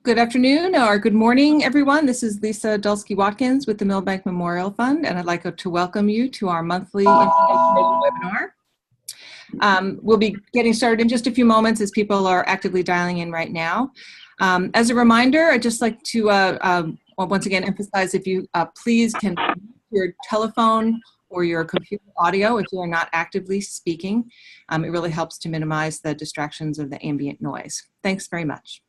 Good afternoon or good morning, everyone. This is Lisa Dulski-Watkins with the Millbank Memorial Fund, and I'd like to welcome you to our monthly information webinar. We'll be getting started in just a few moments as people are actively dialing in right now. As a reminder, I'd just like to once again emphasize if you please can mute your telephone or your computer audio if you are not actively speaking. It really helps to minimize the distractions of the ambient noise. Thanks very much.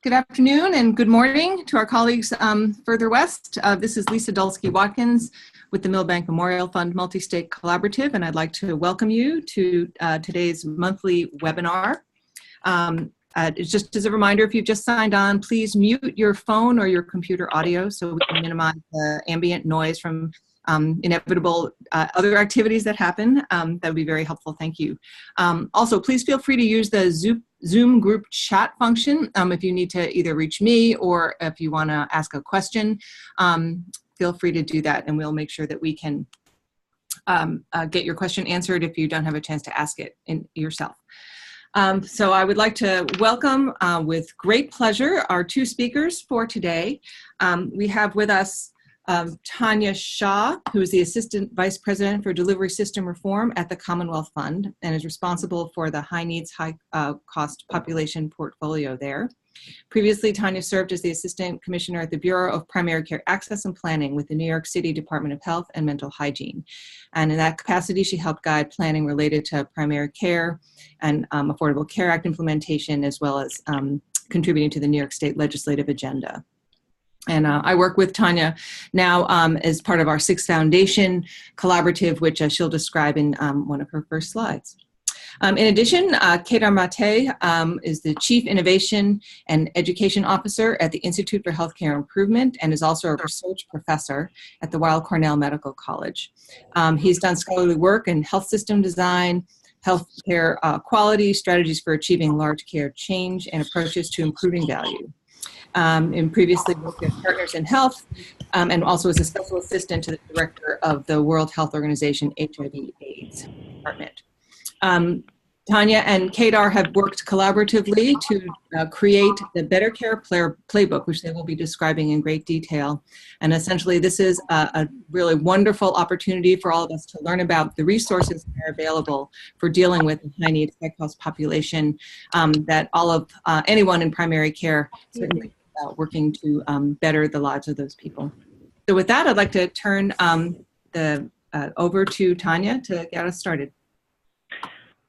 Good afternoon and good morning to our colleagues further west. This is Lisa Dulski-Watkins with the Millbank Memorial Fund Multi-State Collaborative, and I'd like to welcome you to today's monthly webinar. Just as a reminder, if you've just signed on, please mute your phone or your computer audio so we can minimize the ambient noise from inevitable other activities that happen. That would be very helpful, thank you. Also, please feel free to use the Zoom group chat function if you need to either reach me or if you want to ask a question. Feel free to do that and we'll make sure that we can get your question answered if you don't have a chance to ask it yourself. So I would like to welcome with great pleasure our two speakers for today. We have with us Tanya Shah, who is the Assistant Vice President for Delivery System Reform at the Commonwealth Fund and is responsible for the high needs, high cost population portfolio there. Previously, Tanya served as the Assistant Commissioner at the Bureau of Primary Care Access and Planning with the New York City Department of Health and Mental Hygiene. And in that capacity, she helped guide planning related to primary care and Affordable Care Act implementation, as well as contributing to the New York State legislative agenda. And I work with Tanya now as part of our Sixth Foundation collaborative, which she'll describe in one of her first slides. In addition, Kedar Mate is the Chief Innovation and Education Officer at the Institute for Healthcare Improvement and is also a research professor at the Weill Cornell Medical College. He's done scholarly work in health system design, healthcare quality, strategies for achieving large care change, and approaches to improving value. And previously worked at Partners in Health and also as a special assistant to the director of the World Health Organization HIV/AIDS Department. Tanya and Kedar have worked collaboratively to create the Better Care Playbook, which they will be describing in great detail. And essentially, this is a really wonderful opportunity for all of us to learn about the resources that are available for dealing with the high needs, high cost population that all of anyone in primary care certainly working to better the lives of those people. So with that, I'd like to turn over to Tanya to get us started.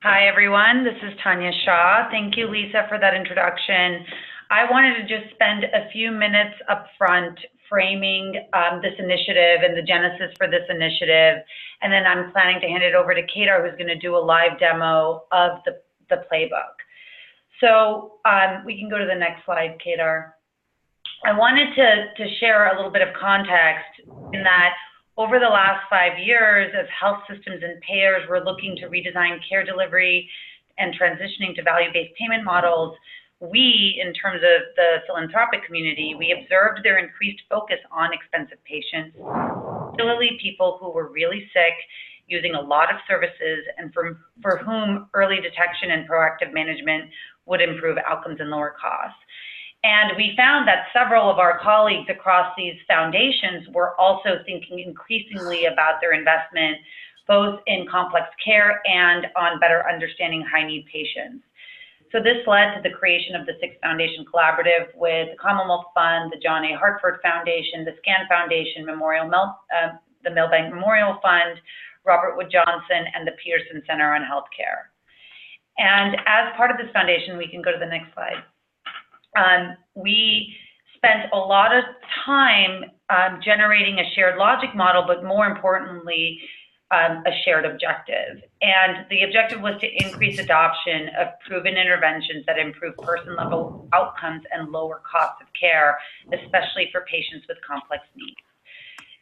Hi, everyone. This is Tanya Shah. Thank you, Lisa, for that introduction. I wanted to just spend a few minutes up front framing this initiative and the genesis for this initiative, and then I'm planning to hand it over to Kedar, who's going to do a live demo of the playbook. So we can go to the next slide, Kedar. I wanted to share a little bit of context in that over the last 5 years, as health systems and payers were looking to redesign care delivery and transitioning to value-based payment models, we, in terms of the philanthropic community, we observed their increased focus on expensive patients, particularly people who were really sick, using a lot of services, and for whom early detection and proactive management would improve outcomes and lower costs. And we found that several of our colleagues across these foundations were also thinking increasingly about their investment, both in complex care and on better understanding high-need patients. So this led to the creation of the Six Foundation Collaborative with the Commonwealth Fund, the John A. Hartford Foundation, the SCAN Foundation, the Millbank Memorial Fund, Robert Wood Johnson, and the Peterson Center on Healthcare. And as part of this foundation, we can go to the next slide. We spent a lot of time generating a shared logic model, but more importantly, a shared objective. And the objective was to increase adoption of proven interventions that improve person-level outcomes and lower costs of care, especially for patients with complex needs.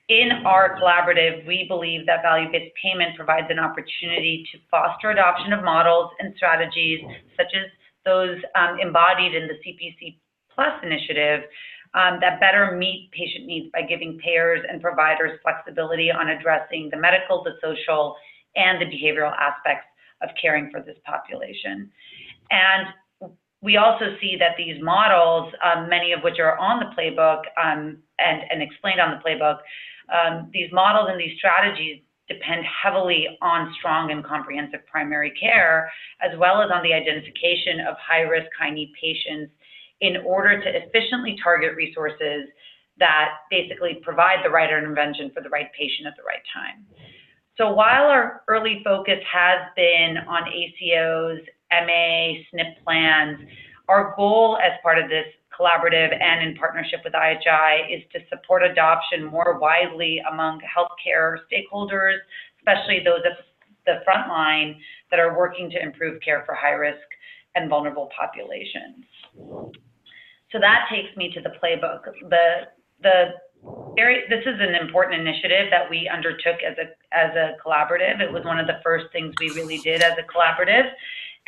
In our collaborative, we believe that value-based payment provides an opportunity to foster adoption of models and strategies, such as those embodied in the CPC Plus initiative, that better meet patient needs by giving payers and providers flexibility on addressing the medical, the social, and the behavioral aspects of caring for this population. And we also see that these models, many of which are on the playbook and explained on the playbook, these models and these strategies depend heavily on strong and comprehensive primary care, as well as on the identification of high-risk, high-need patients in order to efficiently target resources that basically provide the right intervention for the right patient at the right time. So while our early focus has been on ACOs, MA, SNP plans, our goal as part of this collaborative and in partnership with IHI is to support adoption more widely among healthcare stakeholders, especially those at the front line that are working to improve care for high-risk and vulnerable populations. So that takes me to the playbook. This is an important initiative that we undertook as a collaborative. It was one of the first things we really did as a collaborative,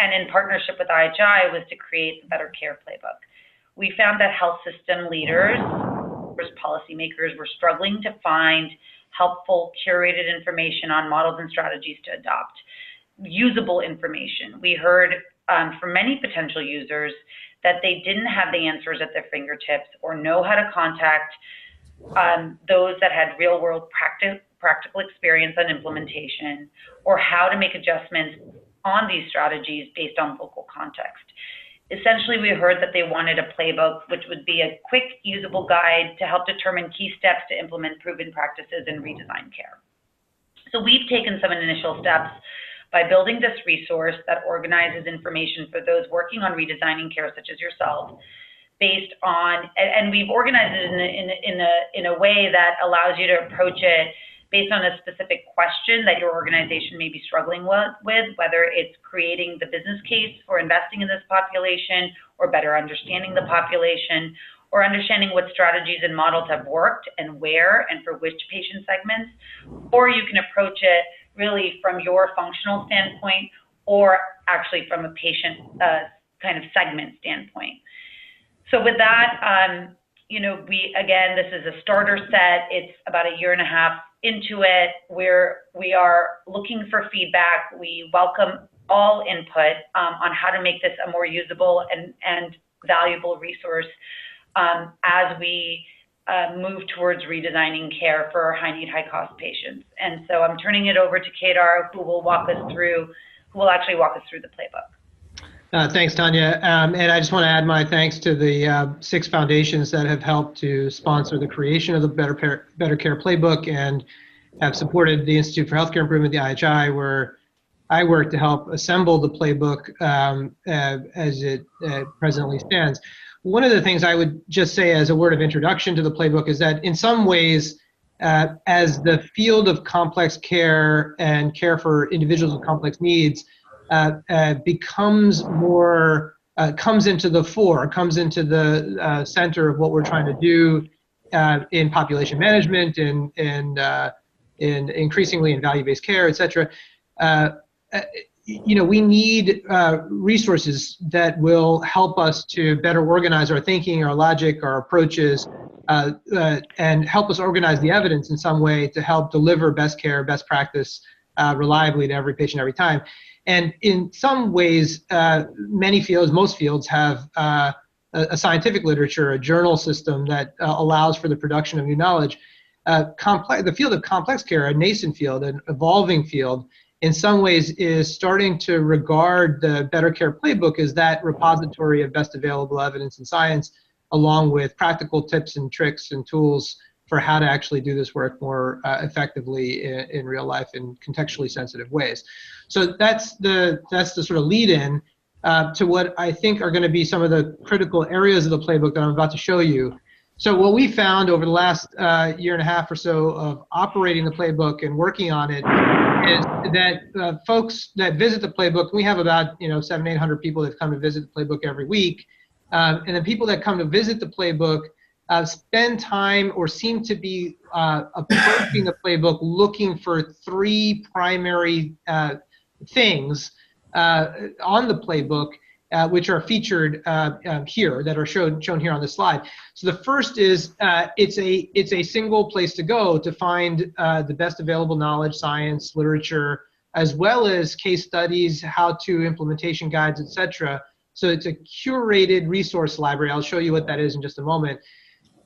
and in partnership with IHI was to create the Better Care Playbook. We found that health system leaders, policymakers, were struggling to find helpful, curated information on models and strategies to adopt, usable information. We heard from many potential users that they didn't have the answers at their fingertips or know how to contact those that had real-world practical experience on implementation, or how to make adjustments on these strategies based on local context. Essentially, we heard that they wanted a playbook, which would be a quick, usable guide to help determine key steps to implement proven practices and redesign care. So we've taken some initial steps by building this resource that organizes information for those working on redesigning care, such as yourself, based on, and we've organized it in a way that allows you to approach it based on a specific question that your organization may be struggling with, whether it's creating the business case for investing in this population, or better understanding the population, or understanding what strategies and models have worked and where and for which patient segments. Or you can approach it really from your functional standpoint, or actually from a patient kind of segment standpoint. So with that, again, this is a starter set. It's about a year and a half into it, where we are looking for feedback. We welcome all input on how to make this a more usable and valuable resource as we move towards redesigning care for high-need, high-cost patients. And so I'm turning it over to Kedar, who will actually walk us through the playbook. Thanks, Tanya. And I just want to add my thanks to the 6 foundations that have helped to sponsor the creation of the Better Care Playbook and have supported the Institute for Healthcare Improvement, the IHI, where I work to help assemble the playbook as it presently stands. One of the things I would just say as a word of introduction to the playbook is that in some ways, as the field of complex care and care for individuals with complex needs becomes more, comes into the fore, comes into the center of what we're trying to do in population management and in increasingly in value-based care, et cetera. we need resources that will help us to better organize our thinking, our logic, our approaches, and help us organize the evidence in some way to help deliver best care, best practice reliably to every patient every time. And in some ways, many fields, most fields have a scientific literature, a journal system that allows for the production of new knowledge. The field of complex care, a nascent field, an evolving field, in some ways is starting to regard the Better Care Playbook as that repository of best available evidence in science, along with practical tips and tricks and tools for how to actually do this work more effectively in real life in contextually sensitive ways. So that's the sort of lead-in to what I think are going to be some of the critical areas of the playbook that I'm about to show you. So what we found over the last year and a half or so of operating the playbook and working on it is that folks that visit the playbook, we have about 700-800 people that come to visit the playbook every week, and the people that come to visit the playbook spend time or seem to be approaching the playbook looking for three primary things on the playbook, which are featured here, that are shown here on the slide. So the first is it's a single place to go to find the best available knowledge, science, literature, as well as case studies, how-to implementation guides, etc. So it's a curated resource library. I'll show you what that is in just a moment.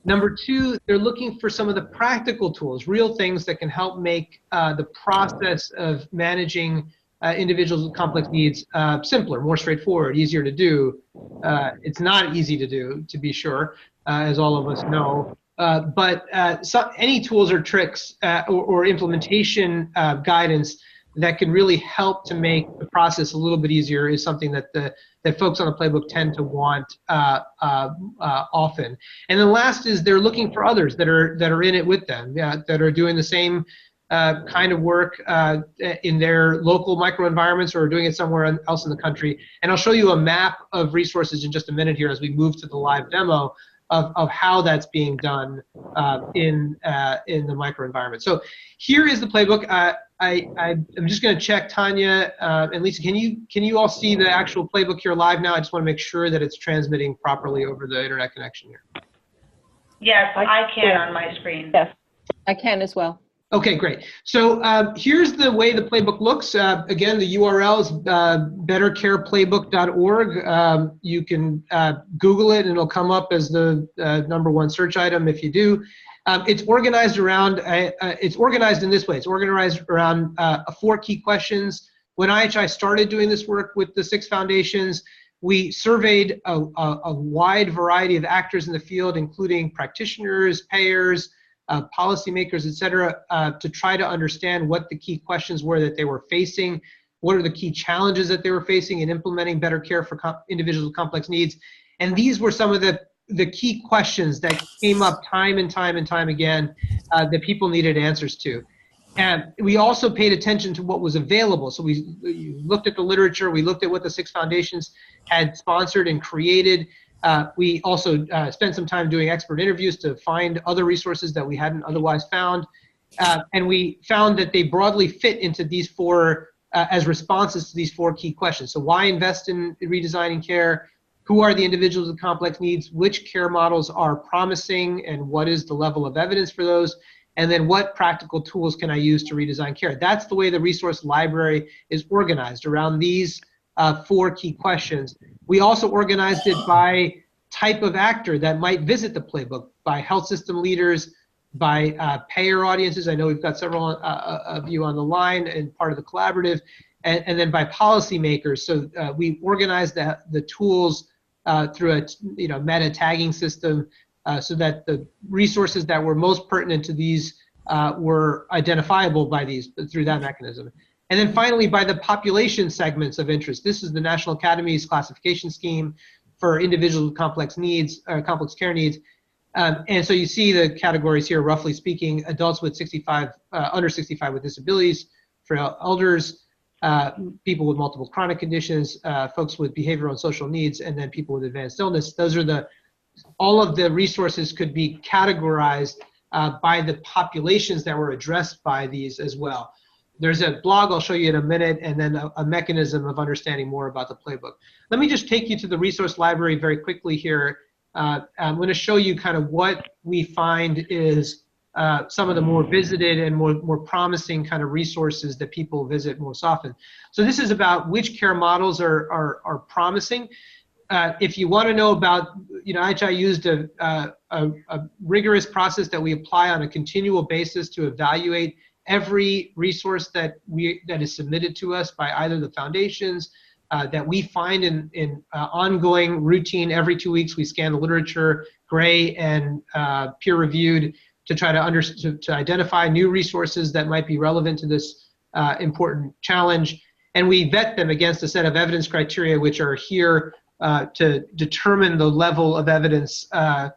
Number two, they're looking for some of the practical tools, real things that can help make the process of managing individuals with complex needs simpler, more straightforward, easier to do. It's not easy to do, to be sure, as all of us know. But any tools or tricks or implementation guidance that can really help to make the process a little bit easier is something that that folks on the playbook tend to want often. And then last is they're looking for others that are in it with them, that are doing the same kind of work in their local microenvironments or doing it somewhere else in the country. And I'll show you a map of resources in just a minute here as we move to the live demo of how that's being done in the microenvironment. So here is the playbook. I'm just going to check, Tanya and Lisa, can you all see the actual playbook here live now? I just want to make sure that it's transmitting properly over the internet connection here. Yes, I can on my screen. Yes, I can as well. Okay, great. So here's the way the playbook looks. Again, the URL is bettercareplaybook.org. You can Google it and it'll come up as the #1 search item if you do. It's organized around, it's organized in this way. It's organized around 4 key questions. When IHI started doing this work with the 6 foundations, we surveyed a wide variety of actors in the field, including practitioners, payers, policymakers, et cetera, to try to understand what the key questions were that they were facing, what are the key challenges that they were facing in implementing better care for individuals with complex needs. And these were some of the key questions that came up time and time and time again that people needed answers to. And we also paid attention to what was available. So we looked at the literature, we looked at what the 6 foundations had sponsored and created. We also spent some time doing expert interviews to find other resources that we hadn't otherwise found. And we found that they broadly fit into these 4, as responses to these 4 key questions. So why invest in redesigning care? Who are the individuals with complex needs? Which care models are promising? And what is the level of evidence for those? And then what practical tools can I use to redesign care? That's the way the resource library is organized, around these 4 key questions. We also organized it by type of actor that might visit the playbook, by health system leaders, by payer audiences. I know we've got several of you on the line and part of the collaborative, and then by policymakers. So we organized the tools through a meta tagging system so that the resources that were most pertinent to these were identifiable by these through that mechanism. And then finally, by the population segments of interest. This is the National Academy's classification scheme for individuals with complex needs, complex care needs. And so you see the categories here, roughly speaking: adults with under 65 with disabilities, for elders, people with multiple chronic conditions, folks with behavioral and social needs, and then people with advanced illness. Those are all of the resources could be categorized by the populations that were addressed by these as well. There's a blog I'll show you in a minute, and then a mechanism of understanding more about the playbook. Let me just take you to the resource library very quickly here. I'm going to show you kind of what we find is some of the more visited and more promising kind of resources that people visit most often. So this is about which care models are promising. If you want to know about, IHI used a rigorous process that we apply on a continual basis to evaluate every resource that is submitted to us by either the foundations, that we find in ongoing routine. Every 2 weeks we scan the literature, gray and peer-reviewed, to try to identify new resources that might be relevant to this important challenge. And we vet them against a set of evidence criteria which are here to determine the level of evidence by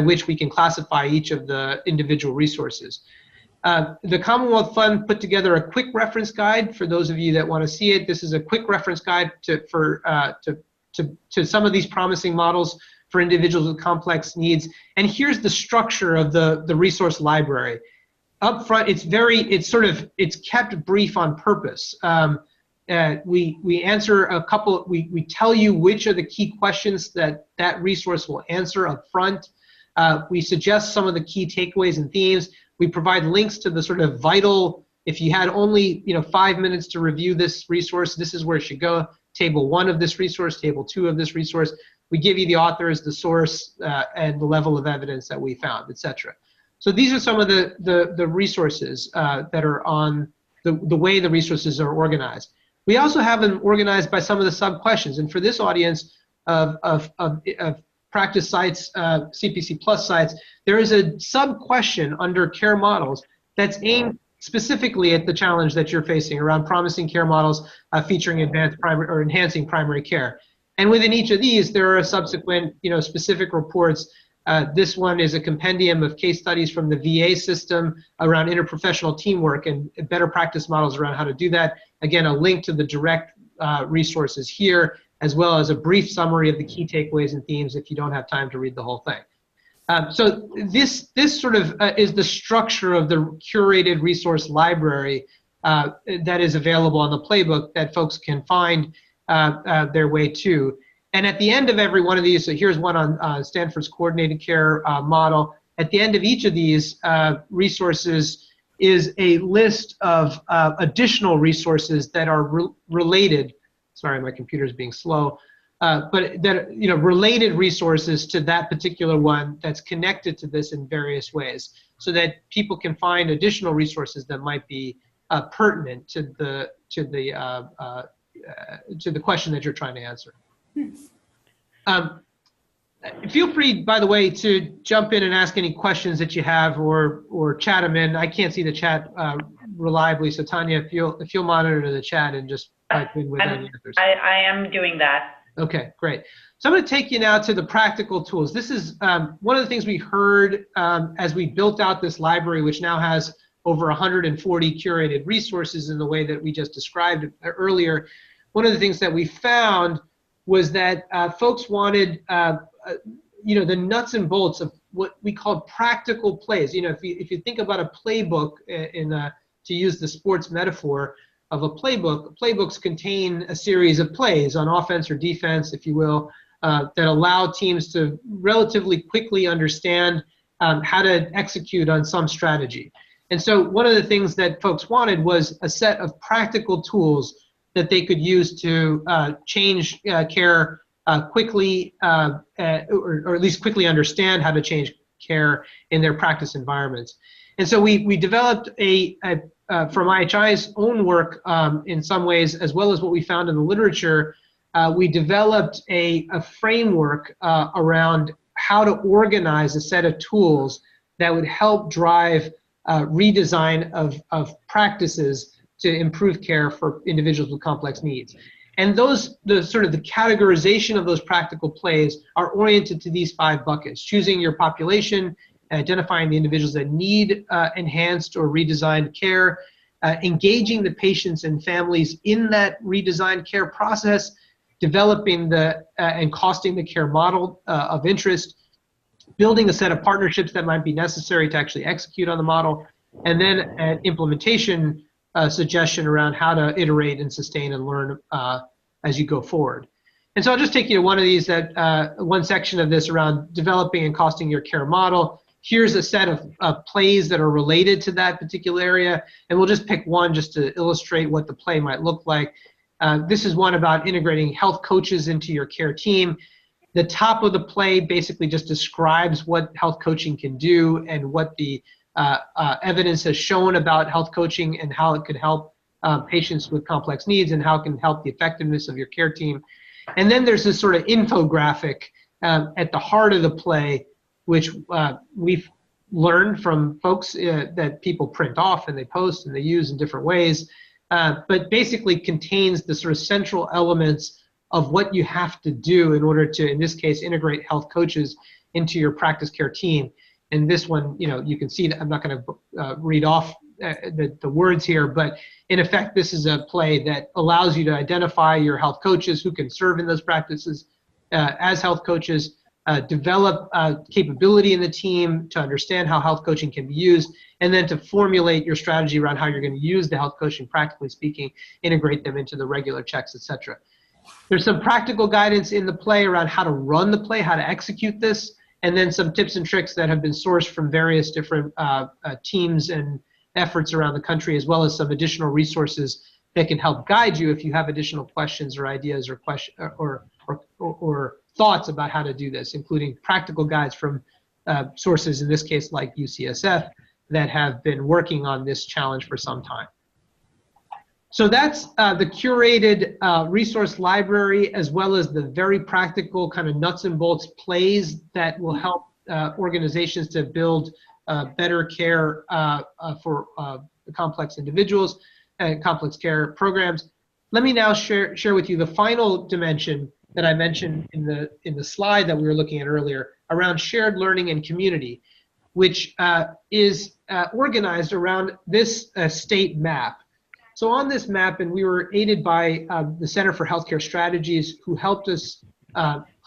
which we can classify each of the individual resources. The Commonwealth Fund put together a quick reference guide for those of you that want to see it. This is a quick reference guide to some of these promising models for individuals with complex needs. And here's the structure of the resource library. Up front, it's kept brief on purpose. We answer a couple, we tell you which are the key questions that resource will answer up front. We suggest some of the key takeaways and themes. We provide links to the sort of vital, if you had only 5 minutes to review this resource, this is where it should go. Table 1 of this resource, table 2 of this resource. We give you the authors, the source, and the level of evidence that we found, etc. So these are some of the resources that are on the way the resources are organized. We also have them organized by some of the sub-questions. And for this audience of practice sites, CPC Plus sites, there is a sub-question under care models that's aimed specifically at the challenge that you're facing around promising care models featuring advanced primary or enhancing primary care. And within each of these, there are subsequent, specific reports. This one is a compendium of case studies from the VA system around interprofessional teamwork and better practice models around how to do that. Again, a link to the direct resources here, as well as a brief summary of the key takeaways and themes if you don't have time to read the whole thing. So this sort of is the structure of the curated resource library that is available on the playbook that folks can find their way to. And at the end of every one of these, so here's one on Stanford's coordinated care model. At the end of each of these resources is a list of additional resources that are related. Sorry, my computer's being slow. But that, related resources to that particular one that's connected to this in various ways, so that people can find additional resources that might be pertinent to the question that you're trying to answer. Feel free, by the way, to jump in and ask any questions that you have, or chat them in. I can't see the chat reliably, so Tanya, if you'll monitor the chat and just type in with any answers. I am doing that. Okay, great. So I'm going to take you now to the practical tools. This is one of the things we heard as we built out this library, which now has over 140 curated resources in the way that we just described earlier. One of the things that we found was that folks wanted, the nuts and bolts of what we call practical plays. If you think about a playbook, to use the sports metaphor of a playbook, playbooks contain a series of plays on offense or defense, if you will, that allow teams to relatively quickly understand how to execute on some strategy. And so one of the things that folks wanted was a set of practical tools that they could use to change care quickly, or at least quickly understand how to change care in their practice environments. And so we developed from IHI's own work in some ways, as well as what we found in the literature, we developed a framework around how to organize a set of tools that would help drive redesign of practices to improve care for individuals with complex needs. And the categorization of those practical plays are oriented to these 5 buckets: choosing your population, identifying the individuals that need enhanced or redesigned care, engaging the patients and families in that redesigned care process, developing and costing the care model of interest, building a set of partnerships that might be necessary to actually execute on the model, and then an implementation suggestion around how to iterate and sustain and learn as you go forward. And so I'll just take you to one of these, one section of this around developing and costing your care model. Here's a set of plays that are related to that particular area, and we'll just pick one just to illustrate what the play might look like. This is one about integrating health coaches into your care team. The top of the play basically just describes what health coaching can do and what the evidence has shown about health coaching and how it could help patients with complex needs and how it can help the effectiveness of your care team. And then there's this sort of infographic at the heart of the play, which we've learned from folks that people print off and they post and they use in different ways, but basically contains the sort of central elements of what you have to do in order to, in this case, integrate health coaches into your practice care team. And this one, you can see that I'm not going to read off the words here, but in effect, this is a play that allows you to identify your health coaches who can serve in those practices as health coaches, develop capability in the team to understand how health coaching can be used, and then to formulate your strategy around how you're going to use the health coaching, practically speaking, integrate them into the regular checks, etc. There's some practical guidance in the play around how to run the play, how to execute this, and then some tips and tricks that have been sourced from various different teams and efforts around the country, as well as some additional resources that can help guide you if you have additional questions or ideas or thoughts about how to do this, including practical guides from sources, in this case like UCSF, that have been working on this challenge for some time. So that's the curated resource library, as well as the very practical kind of nuts and bolts plays that will help organizations to build better care for complex individuals and complex care programs. Let me now share with you the final dimension that I mentioned in the slide that we were looking at earlier around shared learning and community, which is organized around this state map. So on this map, and we were aided by the Center for Healthcare Strategies, who helped us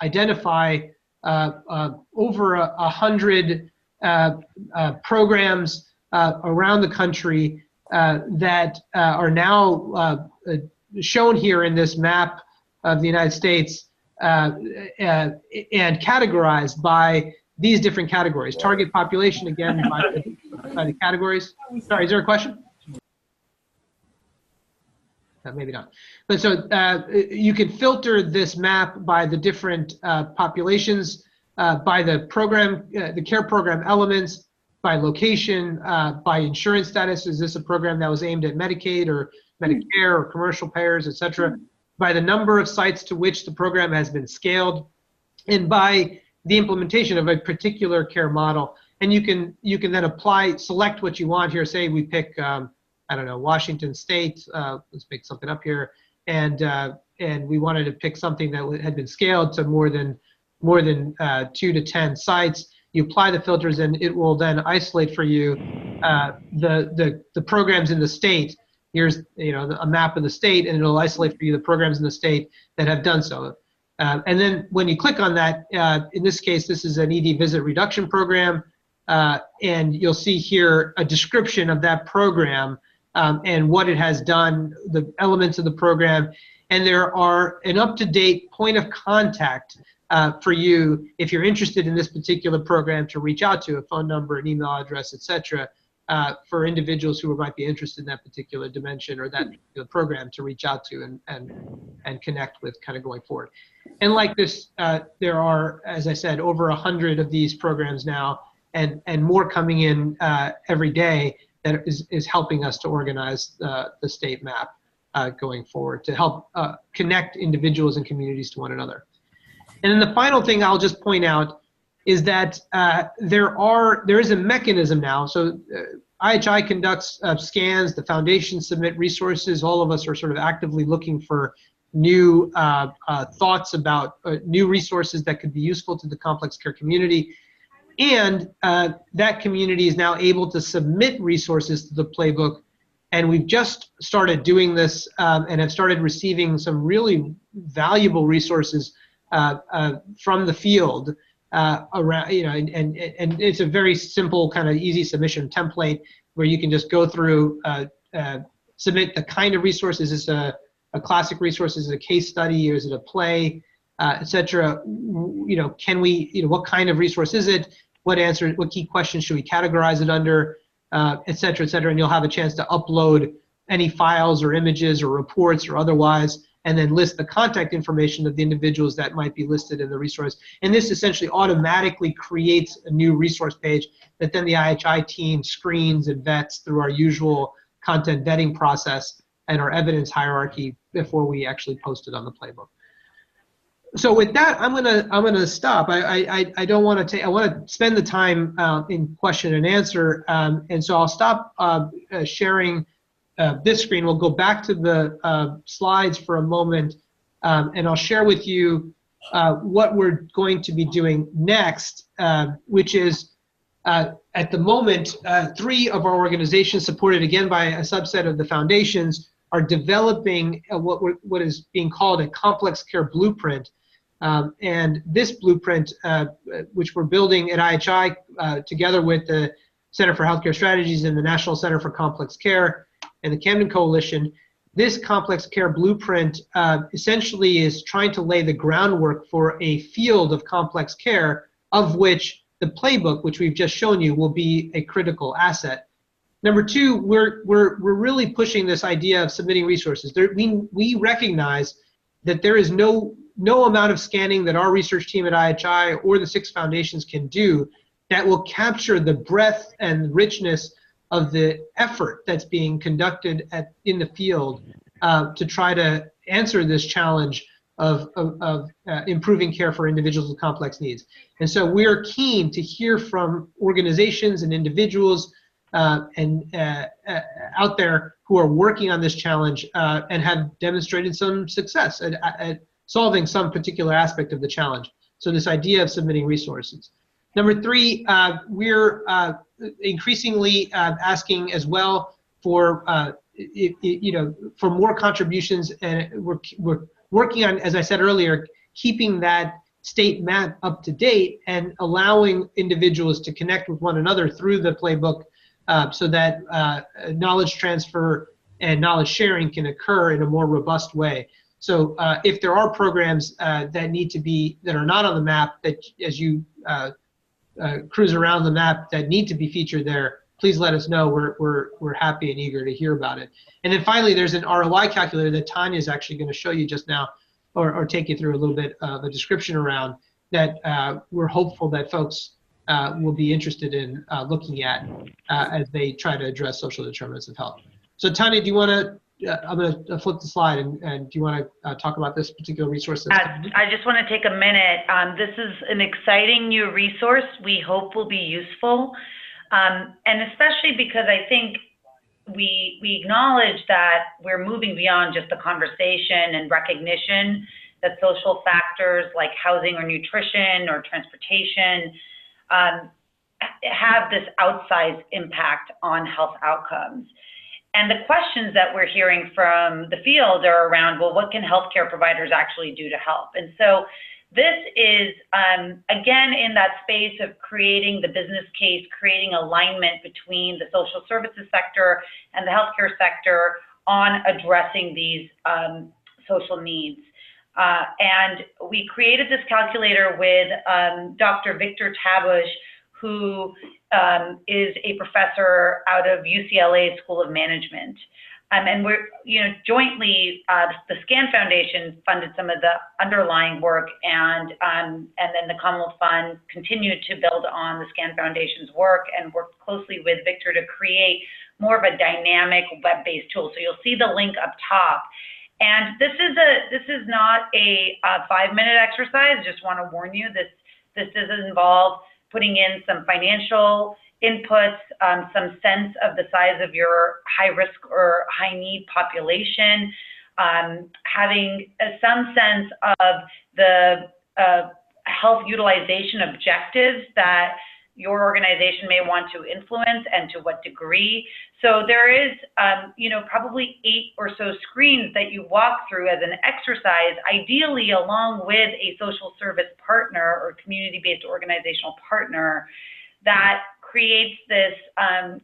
identify over 100 programs around the country that are now shown here in this map of the United States and categorized by these different categories. Target population, again, by the categories. Sorry, is there a question? Maybe not. But so you can filter this map by the different populations, by the program, the care program elements, by location, by insurance status. Is this a program that was aimed at Medicaid or Medicare or commercial payers, et cetera? By the number of sites to which the program has been scaled, and by the implementation of a particular care model. And you can then select what you want here. Say we pick I don't know, Washington State, let's pick something up here, and we wanted to pick something that had been scaled to more than 2 to 10 sites. You apply the filters, and it will then isolate for you the programs in the state. Here's a map of the state, and it'll isolate for you the programs in the state that have done so. And then when you click on that, in this case, this is an ED visit reduction program, and you'll see here a description of that program. And what it has done, the elements of the program, and there are an up-to-date point of contact for you if you're interested in this particular program to reach out to, a phone number, an email address, etc., for individuals who might be interested in that particular dimension or that particular program to reach out to and connect with kind of going forward. And like this, there are, as I said, over 100 of these programs now, and more coming in every day, that is helping us to organize the state map going forward to help connect individuals and communities to one another. And then the final thing I'll just point out is that there is a mechanism now. So IHI conducts scans, the foundations submit resources. All of us are sort of actively looking for new thoughts about new resources that could be useful to the complex care community. And that community is now able to submit resources to the Playbook. And we've just started doing this and have started receiving some really valuable resources from the field around, and it's a very simple kind of easy submission template where you can just go through, submit the kind of resources. Is this a classic resource? Is it a case study? Or is it a play, etc.? Can we, what kind of resource is it? What key questions should we categorize it under, etc., etc.? And you'll have a chance to upload any files or images or reports or otherwise, and then list the contact information of the individuals that might be listed in the resource. And this essentially automatically creates a new resource page that then the IHI team screens and vets through our usual content vetting process and our evidence hierarchy before we actually post it on the playbook. So with that, I'm gonna stop. I don't want to take. I want to spend the time in question and answer, and so I'll stop sharing this screen. We'll go back to the slides for a moment, and I'll share with you what we're going to be doing next, which is at the moment 3 of our organizations, supported again by a subset of the foundations, are developing what is being called a complex care blueprint. And this blueprint, which we're building at IHI together with the Center for Healthcare Strategies and the National Center for Complex Care and the Camden Coalition, this complex care blueprint essentially is trying to lay the groundwork for a field of complex care, of which the playbook, which we've just shown you, will be a critical asset. Number 2, we're really pushing this idea of submitting resources. We recognize that there is no amount of scanning that our research team at IHI or the 6 foundations can do that will capture the breadth and richness of the effort that's being conducted in the field to try to answer this challenge of improving care for individuals with complex needs. And so we're keen to hear from organizations and individuals out there who are working on this challenge and have demonstrated some success at solving some particular aspect of the challenge. So this idea of submitting resources. Number 3, we're increasingly asking as well for for more contributions, and we're working on, as I said earlier, keeping that state map up to date and allowing individuals to connect with one another through the playbook so that knowledge transfer and knowledge sharing can occur in a more robust way. So if there are programs that are not on the map, that as you cruise around the map that need to be featured there, please let us know. We're happy and eager to hear about it. And then finally, there's an ROI calculator that Tanya is actually going to show you just now, or take you through a little bit of a description around that we're hopeful that folks will be interested in looking at as they try to address social determinants of health. So Tanya, do you want to, I'm going to flip the slide, and do you want to talk about this particular resource? I just want to take a minute. This is an exciting new resource we hope will be useful, and especially because I think we acknowledge that we're moving beyond just the conversation and recognition that social factors like housing or nutrition or transportation have this outsized impact on health outcomes. And the questions that we're hearing from the field are around, well, what can healthcare providers actually do to help? And so this is, again, in that space of creating the business case, creating alignment between the social services sector and the healthcare sector on addressing these social needs. And we created this calculator with Dr. Victor Tabush, who is a professor out of UCLA School of Management. And we're, jointly, the SCAN Foundation funded some of the underlying work, and then the Commonwealth Fund continued to build on the SCAN Foundation's work and worked closely with Victor to create more of a dynamic web-based tool. So you'll see the link up top. And this is not a 5-minute exercise. Just want to warn you, this does involve putting in some financial inputs, some sense of the size of your high risk or high need population, having some sense of the health utilization objectives that your organization may want to influence and to what degree. So there is, probably 8 or so screens that you walk through as an exercise, ideally along with a social service partner or community-based organizational partner that creates this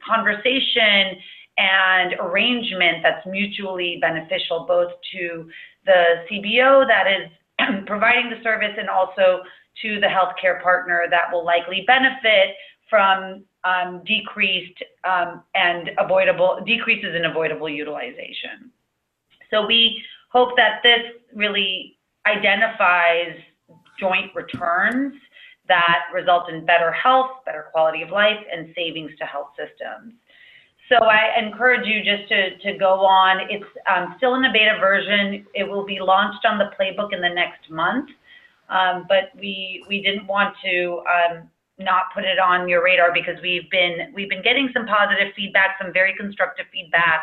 conversation and arrangement that's mutually beneficial both to the CBO that is providing the service and also to the healthcare partner that will likely benefit from decreases in avoidable utilization. So we hope that this really identifies joint returns that result in better health, better quality of life, and savings to health systems. So I encourage you just to go on. It's still in a beta version. It will be launched on the Playbook in the next month, but we didn't want to not put it on your radar because we've been getting some positive feedback, some very constructive feedback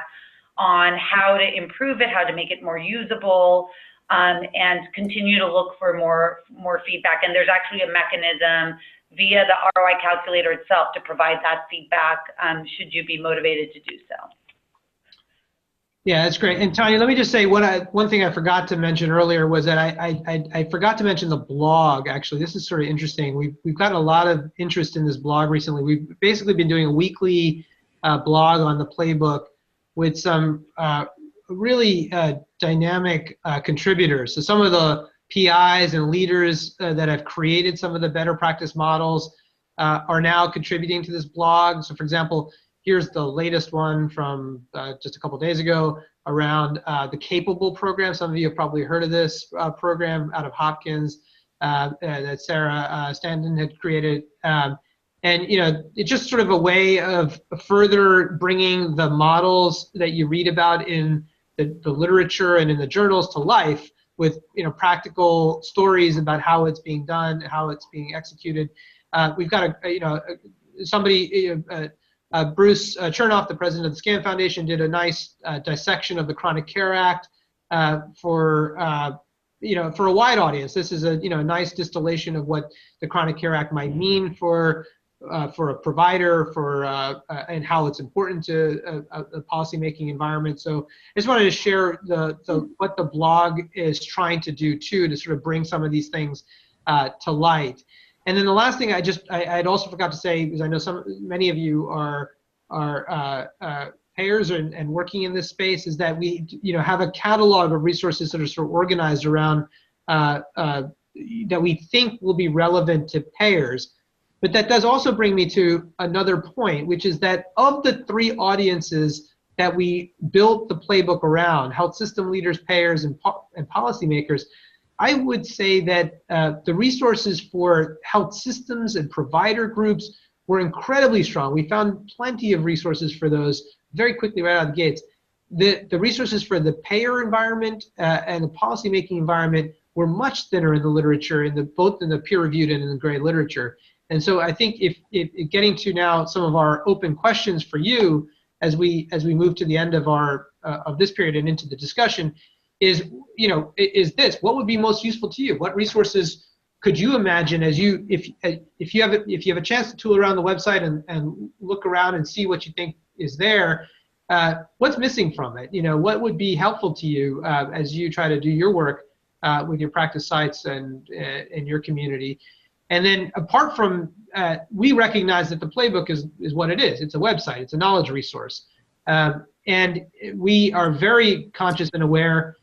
on how to improve it, how to make it more usable, and continue to look for more feedback. And there's actually a mechanism via the ROI calculator itself to provide that feedback should you be motivated to do so. Yeah, that's great. And Tanya, let me just say one thing I forgot to mention earlier was that I forgot to mention the blog. Actually, this is sort of interesting. We've gotten a lot of interest in this blog recently. We've basically been doing a weekly blog on the Playbook with some really dynamic contributors. So some of the PIs and leaders that have created some of the better practice models are now contributing to this blog. So for example, here's the latest one from just a couple days ago around the Capable program. Some of you have probably heard of this program out of Hopkins that Sarah Standen had created. And it's just sort of a way of further bringing the models that you read about in the literature and in the journals to life with practical stories about how it's being done, how it's being executed. We've got Bruce Chernoff, the president of the SCAN Foundation, did a nice dissection of the Chronic Care Act for a wide audience. This is a nice distillation of what the Chronic Care Act might mean for a provider, and how it's important to a policymaking environment. So I just wanted to share what the blog is trying to do too, to sort of bring some of these things to light. And then the last thing I'd also forgot to say, because I know many of you are payers and working in this space, is that we have a catalog of resources that are sort of organized around that we think will be relevant to payers. But that does also bring me to another point, which is that of the three audiences that we built the Playbook around, health system leaders, payers, and policymakers, I would say that the resources for health systems and provider groups were incredibly strong. We found plenty of resources for those very quickly right out of the gates. The resources for the payer environment and the policymaking environment were much thinner in the literature, both in the peer-reviewed and in the gray literature. And so I think if getting to now some of our open questions for you as we move to the end of of this period and into the discussion is this: what would be most useful to you? What resources could you imagine if you have a chance to tool around the website and look around and see what you think is there? What's missing from it? What would be helpful to you as you try to do your work with your practice sites and in your community? And then apart from, we recognize that the Playbook is what it is. It's a website. It's a knowledge resource. And we are very conscious and aware,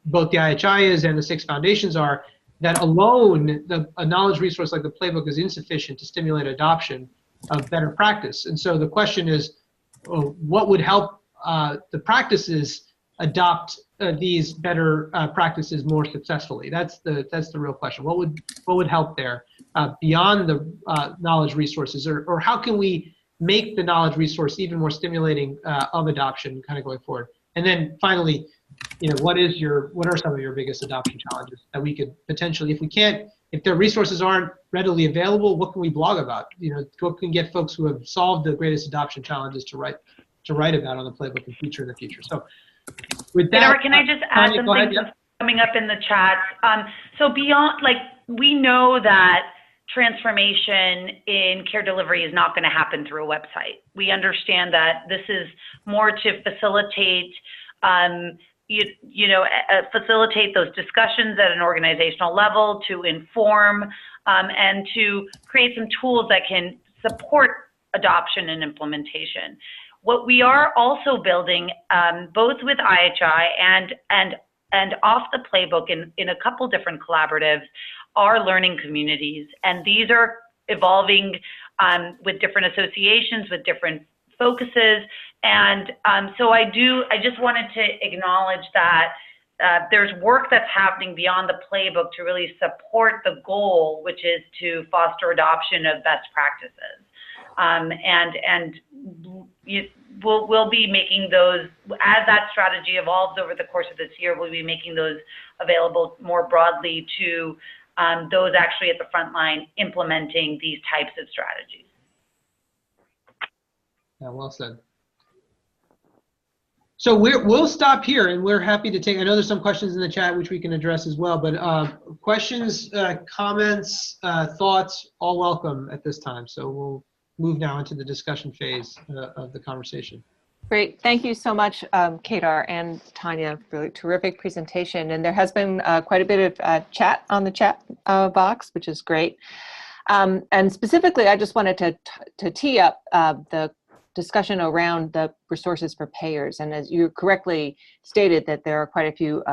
both the IHI is and the 6 foundations are, that alone a knowledge resource like the Playbook is insufficient to stimulate adoption of better practice. And so the question is, what would help the practices adopt these better practices more successfully? That's the real question. What would help there beyond the knowledge resources, or how can we make the knowledge resource even more stimulating of adoption kind of going forward? And then finally, what are some of your biggest adoption challenges that we could potentially, if their resources aren't readily available, what can we blog about? What can get folks who have solved the greatest adoption challenges to write about on the Playbook and feature in the future? So with that, Edward, can I just add something coming up in the chat? So beyond, we know that transformation in care delivery is not going to happen through a website. We understand that this is more to facilitate, facilitate those discussions at an organizational level, to inform, and to create some tools that can support adoption and implementation. What we are also building, both with IHI and off the playbook in a couple different collaboratives, are learning communities. And these are evolving with different associations, with different focuses. And so I just wanted to acknowledge that there's work that's happening beyond the playbook to really support the goal, which is to foster adoption of best practices. We'll be making those, as that strategy evolves over the course of this year, we'll be making those available more broadly to those actually at the front line implementing these types of strategies. Yeah, well said. So we'll stop here, and we're happy to take, I know there's some questions in the chat which we can address as well, but questions, comments, thoughts, all welcome at this time. So we'll move now into the discussion phase of the conversation. Great. Thank you so much, Kedar and Tanya, for a terrific presentation. And there has been quite a bit of chat on the chat box, which is great. And specifically, I just wanted to tee up the discussion around the resources for payers. And as you correctly stated, that there are quite a few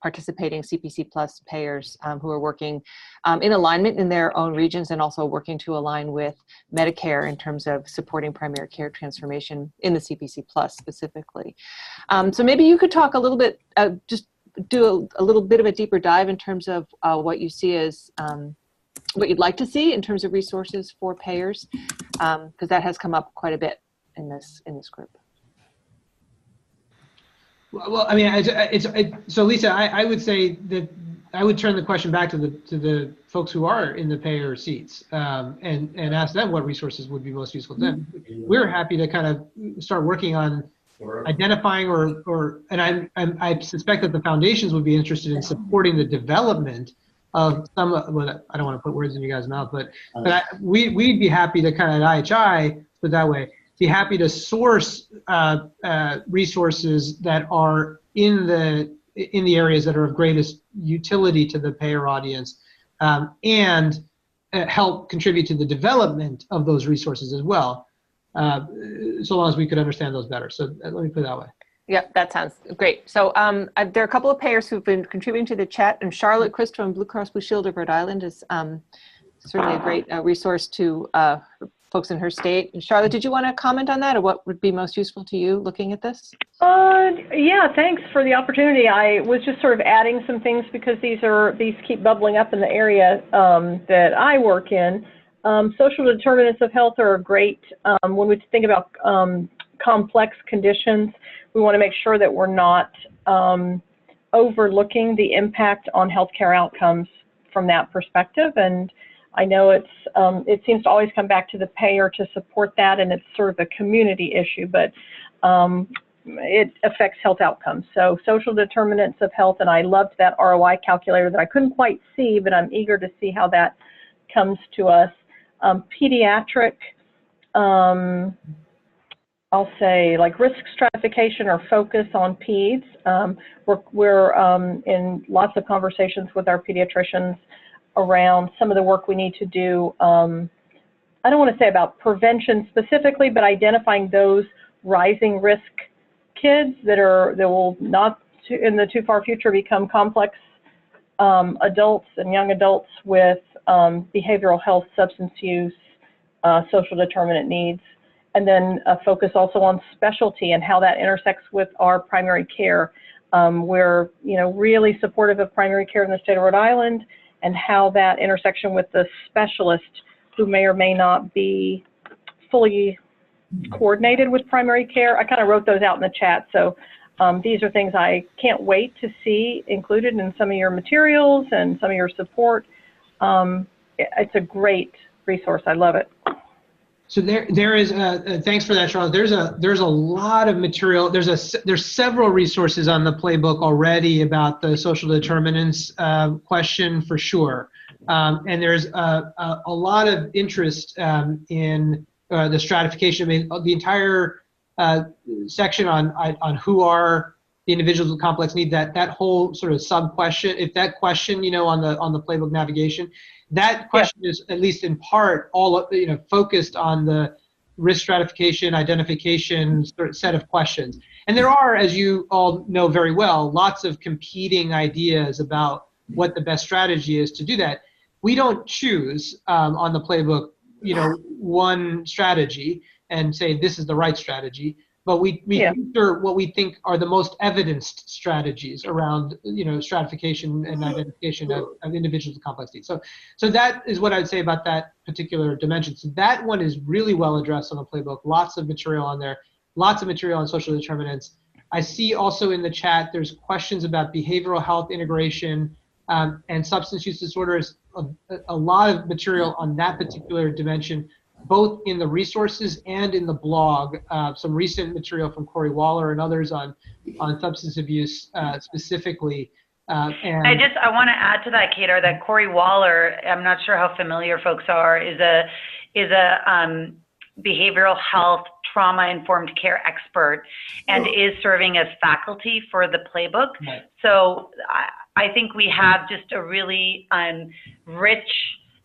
participating CPC Plus payers who are working in alignment in their own regions and also working to align with Medicare in terms of supporting primary care transformation in the CPC Plus specifically. So maybe you could talk a little bit, just do a little bit of a deeper dive in terms of what you see as what you'd like to see in terms of resources for payers, because that has come up quite a bit in this group. Well, I mean, so Lisa, I would say that I would turn the question back to the folks who are in the payer seats and ask them what resources would be most useful to them. We're happy to kind of start working on identifying and I suspect that the foundations would be interested in supporting the development of some, well, I don't want to put words in you guys' mouth, but we'd be happy to kind of at IHI, put it that way, be happy to source resources that are in the areas that are of greatest utility to the payer audience, and help contribute to the development of those resources as well, so long as we could understand those better. So let me put it that way. Yeah, that sounds great. So there are a couple of payers who've been contributing to the chat, and Charlotte Christ from Blue Cross Blue Shield of Rhode Island is certainly a great resource to folks in her state. And Charlotte, did you want to comment on that, or what would be most useful to you looking at this? Yeah, thanks for the opportunity. I was just sort of adding some things because these keep bubbling up in the area that I work in. Social determinants of health are great. When we think about complex conditions, we want to make sure that we're not overlooking the impact on healthcare outcomes from that perspective. And I know it seems to always come back to the payer to support that, and it's sort of a community issue, but it affects health outcomes. So social determinants of health, and I loved that ROI calculator that I couldn't quite see, but I'm eager to see how that comes to us. Pediatric, I'll say like risk stratification or focus on peds. We're in lots of conversations with our pediatricians around some of the work we need to do. I don't want to say about prevention specifically, but identifying those rising risk kids that will not in the too far future become complex adults and young adults with behavioral health, substance use, social determinant needs. And then a focus also on specialty and how that intersects with our primary care. We're really supportive of primary care in the state of Rhode Island, and how that intersection with the specialist who may or may not be fully coordinated with primary care. I kind of wrote those out in the chat. So these are things I can't wait to see included in some of your materials and some of your support. It's a great resource. I love it. So there is thanks for that, Charlotte. There's a lot of material. There's several resources on the playbook already about the social determinants question for sure, and there's a lot of interest in the stratification. I mean, the entire section on who are the individuals with complex needs, that whole sort of sub question, if that question, on the playbook navigation, that question is at least in part all, focused on the risk stratification, identification sort of set of questions. And there are, as you all know very well, lots of competing ideas about what the best strategy is to do that. We don't choose on the playbook, one strategy and say this is the right strategy, but we consider what we think are the most evidenced strategies around, stratification and identification of individuals with complex needs. So that is what I would say about that particular dimension. So that one is really well addressed on the playbook. Lots of material on there, lots of material on social determinants. I see also in the chat there's questions about behavioral health integration and substance use disorders. A lot of material on that particular dimension, both in the resources and in the blog. Some recent material from Corey Waller and others on substance abuse specifically. And I want to add to that, Kedar, that Corey Waller, I'm not sure how familiar folks are, is a behavioral health trauma-informed care expert and is serving as faculty for the playbook. Right. So I think we have just a really rich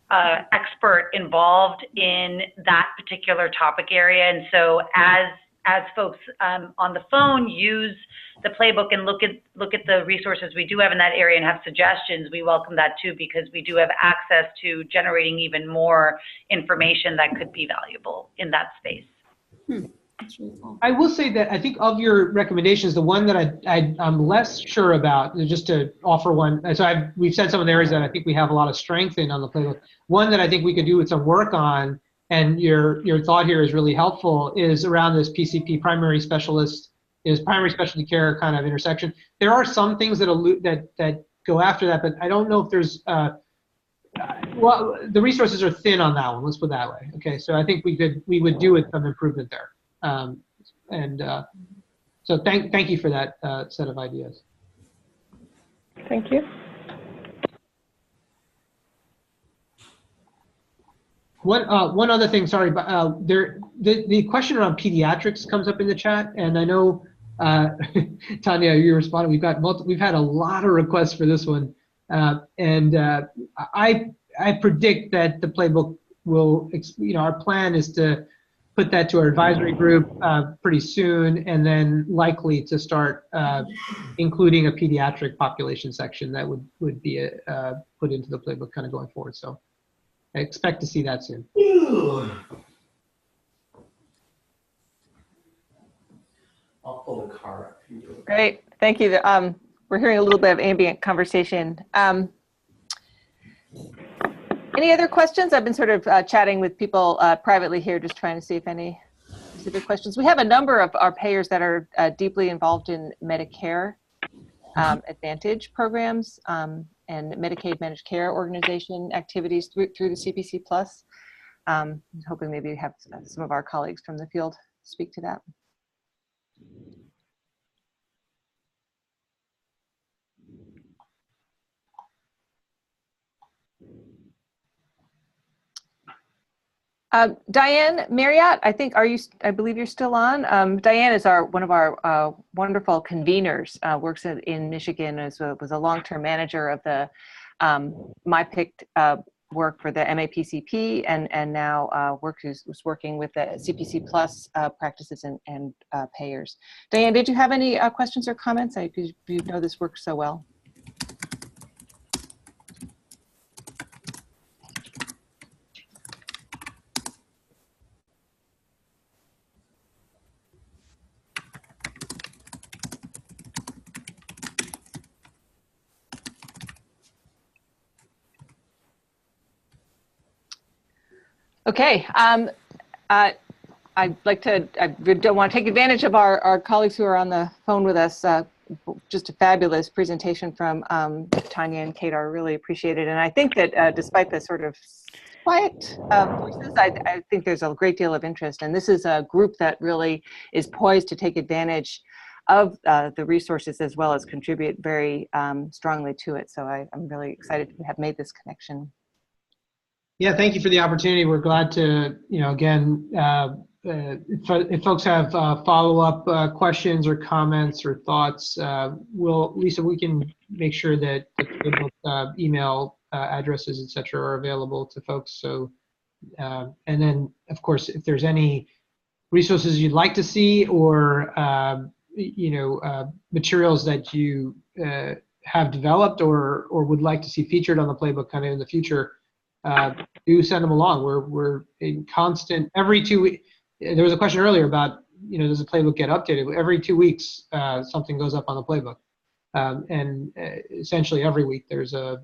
expert involved in that particular topic area. And so as folks on the phone use the playbook and look at the resources we do have in that area and have suggestions, we welcome that too, because we do have access to generating even more information that could be valuable in that space. That's really cool. I will say that I think of your recommendations, the one that I'm less sure about, just to offer one. So we've said some of the areas that I think we have a lot of strength in on the playbook. One that I think we could do with some work on, and your thought here is really helpful, is around this PCP, primary specialty care kind of intersection. There are some things that go after that, but I don't know if there's well, the resources are thin on that one. Let's put it that way. Okay, so I think we would do with some improvement there. So thank you for that set of ideas. Thank you. One other thing, sorry, but the question around pediatrics comes up in the chat, and I know Tanya, you responded. We've had a lot of requests for this one, and I predict that the playbook will, our plan is to put that to our advisory group pretty soon, and then likely to start including a pediatric population section that would be put into the playbook kind of going forward. So I expect to see that soon. I'll pull the car up here. Great, thank you. We're hearing a little bit of ambient conversation. Any other questions? I've been sort of chatting with people privately here, just trying to see if any specific questions. We have a number of our payers that are deeply involved in Medicare Advantage programs and Medicaid managed care organization activities through the CPC Plus. I'm hoping maybe we have some of our colleagues from the field speak to that. Diane Marriott, I believe you're still on. Diane is one of our wonderful conveners, works in Michigan, was a long-term manager of the MyPIC work for the MAPCP, and now was working with the CPC Plus practices and payers. Diane, did you have any questions or comments? You know this works so well. Okay, I don't want to take advantage of our colleagues who are on the phone with us. Just a fabulous presentation from Tanya and Kedar, really appreciate it. And I think that despite the sort of quiet voices, I think there's a great deal of interest. And this is a group that really is poised to take advantage of the resources as well as contribute very strongly to it. So I'm really excited to have made this connection. Yeah, thank you for the opportunity. We're glad to, again, if folks have follow-up questions or comments or thoughts, Lisa, we can make sure that the Playbook email addresses, et cetera, are available to folks. So, and then, of course, if there's any resources you'd like to see or, materials that you have developed or would like to see featured on the Playbook kind of in the future, do send them along. We're in constant, every 2 weeks. There was a question earlier about, does the Playbook get updated? Every 2 weeks, something goes up on the Playbook. And essentially every week there's a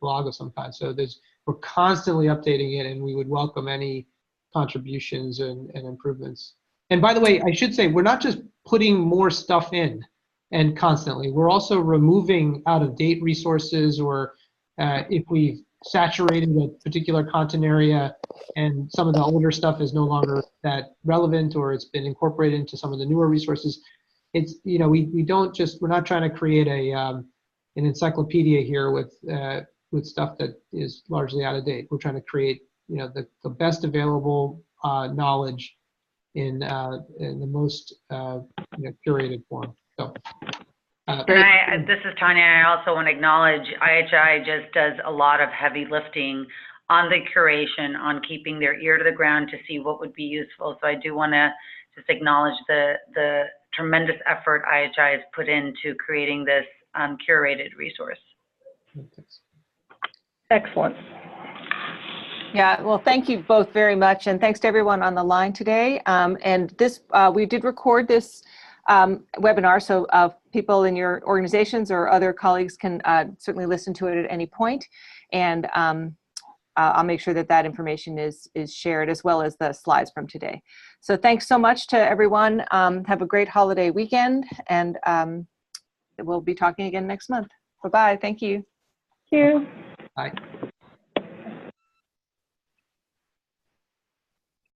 blog of some kind. So we're constantly updating it, and we would welcome any contributions and improvements. And by the way, I should say, we're not just putting more stuff in and constantly, we're also removing out-of-date resources, or if we've saturated a particular content area and some of the older stuff is no longer that relevant, or it's been incorporated into some of the newer resources. It's, we don't just, we're not trying to create an encyclopedia here with stuff that is largely out of date. We're trying to create, the best available knowledge in the most curated form. So. And this is Tanya. I also want to acknowledge IHI just does a lot of heavy lifting on the curation, on keeping their ear to the ground to see what would be useful. So I do want to just acknowledge the tremendous effort IHI has put into creating this curated resource. Excellent. Yeah, well, thank you both very much, and thanks to everyone on the line today. And this, we did record this webinar, so people in your organizations or other colleagues can certainly listen to it at any point. And I'll make sure that that information is shared, as well as the slides from today. So thanks so much to everyone. Have a great holiday weekend, and we'll be talking again next month. Bye-bye. Thank you. Thank you. Bye.